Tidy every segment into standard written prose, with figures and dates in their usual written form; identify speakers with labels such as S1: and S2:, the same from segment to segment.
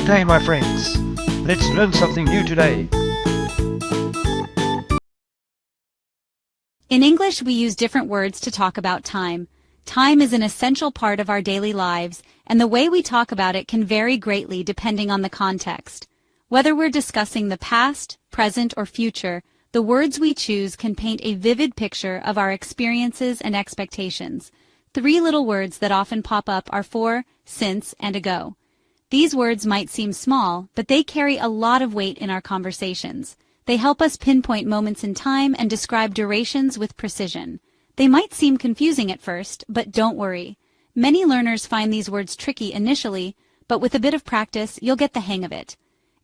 S1: day, my friends. Let's learn something new today.
S2: In English, we use different words to talk about time. Time is an essential part of our daily lives, and the way we talk about it can vary greatly depending on the context. Whether we're discussing the past, present, or future, the words we choose can paint a vivid picture of our experiences and expectations. 3 little words that often pop up are for, since, and ago. These words might seem small, but they carry a lot of weight in our conversations. They help us pinpoint moments in time and describe durations with precision. They might seem confusing at first, but don't worry. Many learners find these words tricky initially, but with a bit of practice, you'll get the hang of it.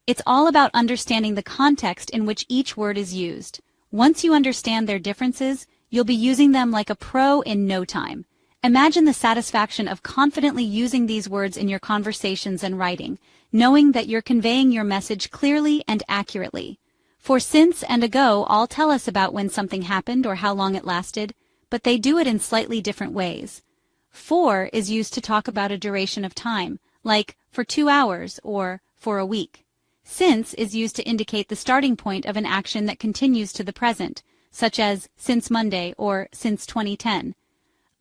S2: It's all about understanding the context in which each word is used. Once you understand their differences, you'll be using them like a pro in no time. Imagine the satisfaction of confidently using these words in your conversations and writing, knowing that you're conveying your message clearly and accurately. For since and ago all tell us about when something happened or how long it lasted, but they do it in slightly different ways. For is used to talk about a duration of time, like for 2 hours or for a week. Since is used to indicate the starting point of an action that continues to the present, such as since Monday or since 2010.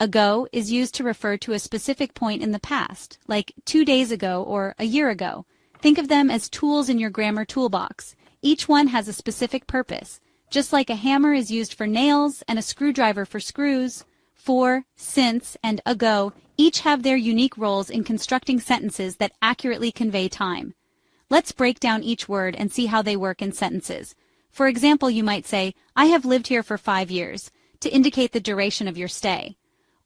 S2: Ago is used to refer to a specific point in the past, like 2 days ago or a year ago. Think of them as tools in your grammar toolbox. Each one has a specific purpose. Just like a hammer is used for nails and a screwdriver for screws, for, since, and ago each have their unique roles in constructing sentences that accurately convey time. Let's break down each word and see how they work in sentences. For example, you might say, I have lived here for 5 years, to indicate the duration of your stay.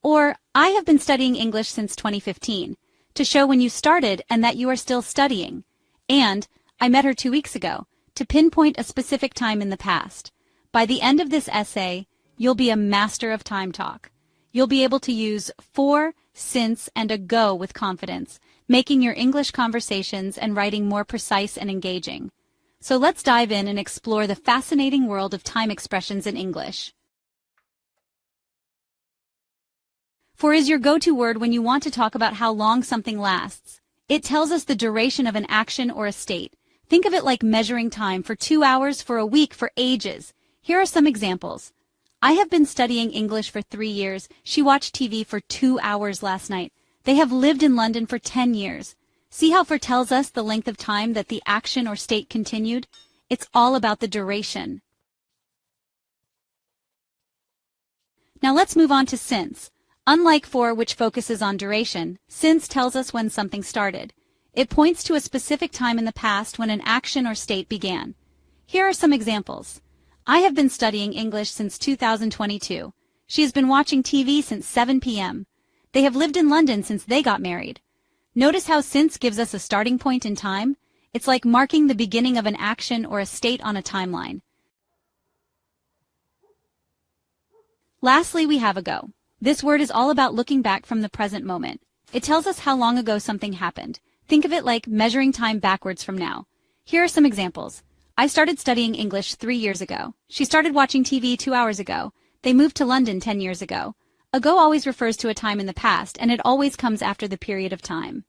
S2: Or, I have been studying English since 2015, to show when you started and that you are still studying. And, I met her 2 weeks ago, to pinpoint a specific time in the past. By the end of this essay, you'll be a master of time talk. You'll be able to use for, since, and ago with confidence, making your English conversations and writing more precise and engaging. So let's dive in and explore the fascinating world of time expressions in English. For is your go-to word when you want to talk about how long something lasts. It tells us the duration of an action or a state. Think of it like measuring time for 2 hours, for a week, for ages. Here are some examples. I have been studying English for 3 years. She watched TV for 2 hours last night. They have lived in London for 10 years. See how for tells us the length of time that the action or state continued? It's all about the duration. Now let's move on to since. Unlike for, which focuses on duration, since tells us when something started. It points to a specific time in the past when an action or state began. Here are some examples. I have been studying English since 2022. She has been watching TV since 7 p.m. They have lived in London since they got married. Notice how since gives us a starting point in time? It's like marking the beginning of an action or a state on a timeline. Lastly, we have ago. This word is all about looking back from the present moment. It tells us how long ago something happened. Think of it like measuring time backwards from now. Here are some examples. I started studying English 3 years ago. She started watching TV 2 hours ago. They moved to London 10 years ago. Ago always refers to a time in the past, and it always comes after the period of time.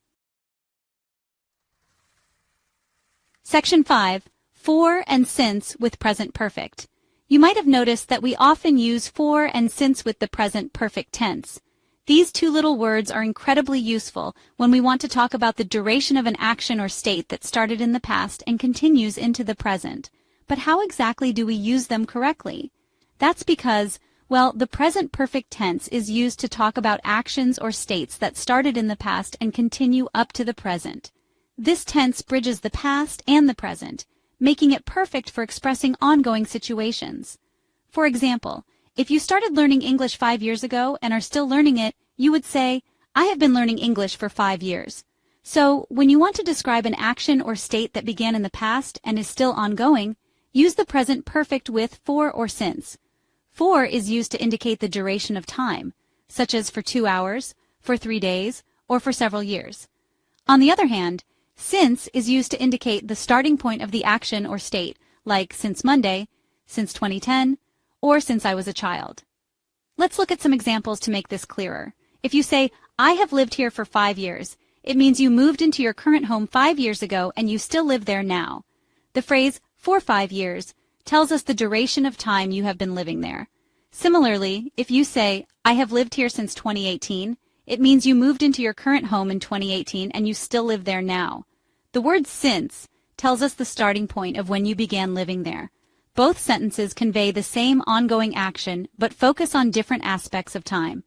S2: Section 5. For and since with present perfect. You might have noticed that we often use for and since with the present perfect tense. These 2 little words are incredibly useful when we want to talk about the duration of an action or state that started in the past and continues into the present. But how exactly do we use them correctly? That's because, well, the present perfect tense is used to talk about actions or states that started in the past and continue up to the present. This tense bridges the past and the present, making it perfect for expressing ongoing situations. For example, if you started learning English 5 years ago and are still learning it, you would say, I have been learning English for 5 years. So, when you want to describe an action or state that began in the past and is still ongoing, use the present perfect with for or since. For is used to indicate the duration of time, such as for 2 hours, for 3 days, or for several years. On the other hand, since is used to indicate the starting point of the action or state, like since Monday, since 2010, or since I was a child. Let's look at some examples to make this clearer. If you say, I have lived here for 5 years, It means you moved into your current home 5 years ago and you still live there now. The phrase, for 5 years, tells us the duration of time you have been living there. Similarly, if you say, I have lived here since 2018, it means you moved into your current home in 2018 and you still live there now. The word since tells us the starting point of when you began living there. Both sentences convey the same ongoing action, but focus on different aspects of time.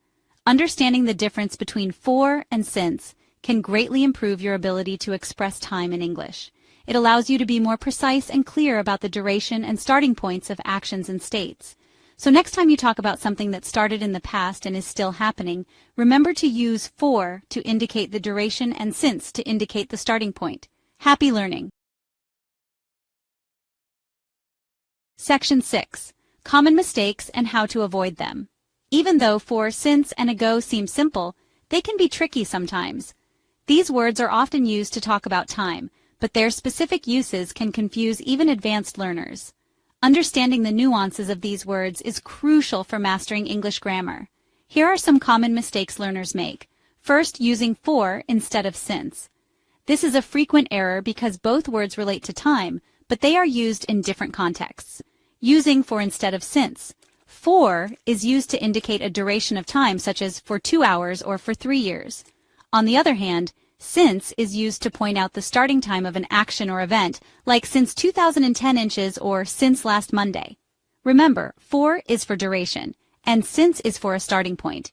S2: Understanding the difference between for and since can greatly improve your ability to express time in English. It allows you to be more precise and clear about the duration and starting points of actions and states. So next time you talk about something that started in the past and is still happening, remember to use for to indicate the duration and since to indicate the starting point. Happy learning! Section 6. Common mistakes and how to avoid them. Even though for, since, and ago seem simple, they can be tricky sometimes. These words are often used to talk about time, but their specific uses can confuse even advanced learners. Understanding the nuances of these words is crucial for mastering English grammar. Here are some common mistakes learners make. First, using for instead of since. This is a frequent error because both words relate to time, but they are used in different contexts. Using for instead of since. For is used to indicate a duration of time such as for 2 hours or for 3 years. On the other hand, since is used to point out the starting time of an action or event, like since 2010 inches or since last Monday. Remember, for is for duration, and since is for a starting point.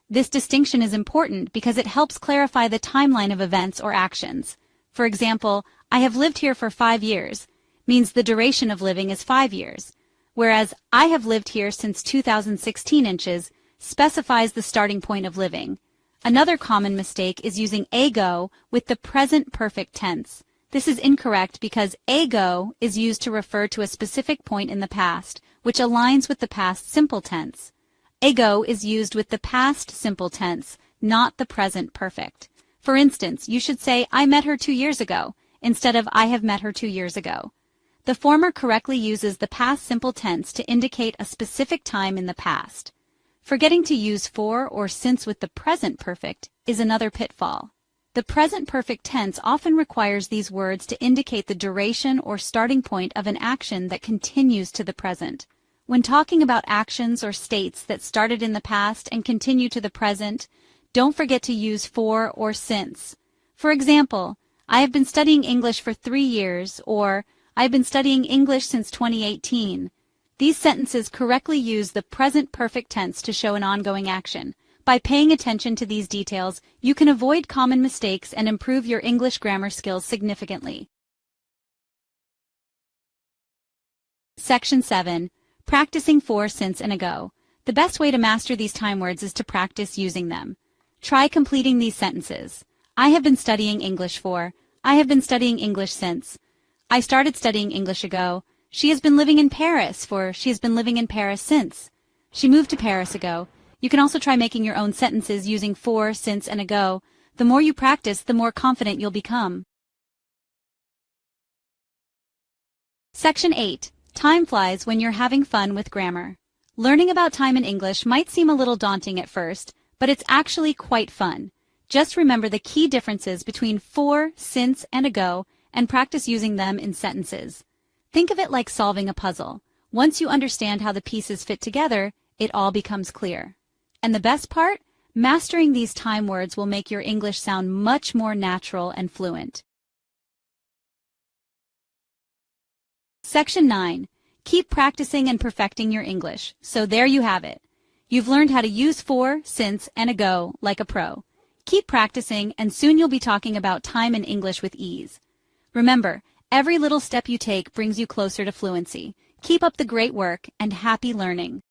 S2: This distinction is important because it helps clarify the timeline of events or actions. For example, I have lived here for 5 years means the duration of living is 5 years, whereas I have lived here since 2016 inches specifies the starting point of living. Another common mistake is using ago with the present perfect tense. This is incorrect because ago is used to refer to a specific point in the past, which aligns with the past simple tense. Ago is used with the past simple tense, not the present perfect. For instance, you should say, I met her 2 years ago, instead of I have met her 2 years ago. The former correctly uses the past simple tense to indicate a specific time in the past. Forgetting to use for or since with the present perfect is another pitfall. The present perfect tense often requires these words to indicate the duration or starting point of an action that continues to the present. When talking about actions or states that started in the past and continue to the present, don't forget to use for or since. For example, I have been studying English for 3 years, or I have been studying English since 2018. These sentences correctly use the present perfect tense to show an ongoing action. By paying attention to these details, you can avoid common mistakes and improve your English grammar skills significantly. Section 7. Practicing for, since, and ago. The best way to master these time words is to practice using them. Try completing these sentences. I have been studying English for. I have been studying English since. I started studying English ago. She has been living in Paris for she has been living in Paris since. She moved to Paris ago. You can also try making your own sentences using for, since, and ago. The more you practice, the more confident you'll become. Section 8. Time flies when you're having fun with grammar. Learning about time in English might seem a little daunting at first, but it's actually quite fun. Just remember the key differences between for, since, and ago, and practice using them in sentences. Think of it like solving a puzzle. Once you understand how the pieces fit together, it all becomes clear. And the best part? Mastering these time words will make your English sound much more natural and fluent. Section 9. Keep practicing and perfecting your English. So there you have it. You've learned how to use for, since, and ago like a pro. Keep practicing, and soon you'll be talking about time in English with ease. Remember, every little step you take brings you closer to fluency. Keep up the great work, and happy learning.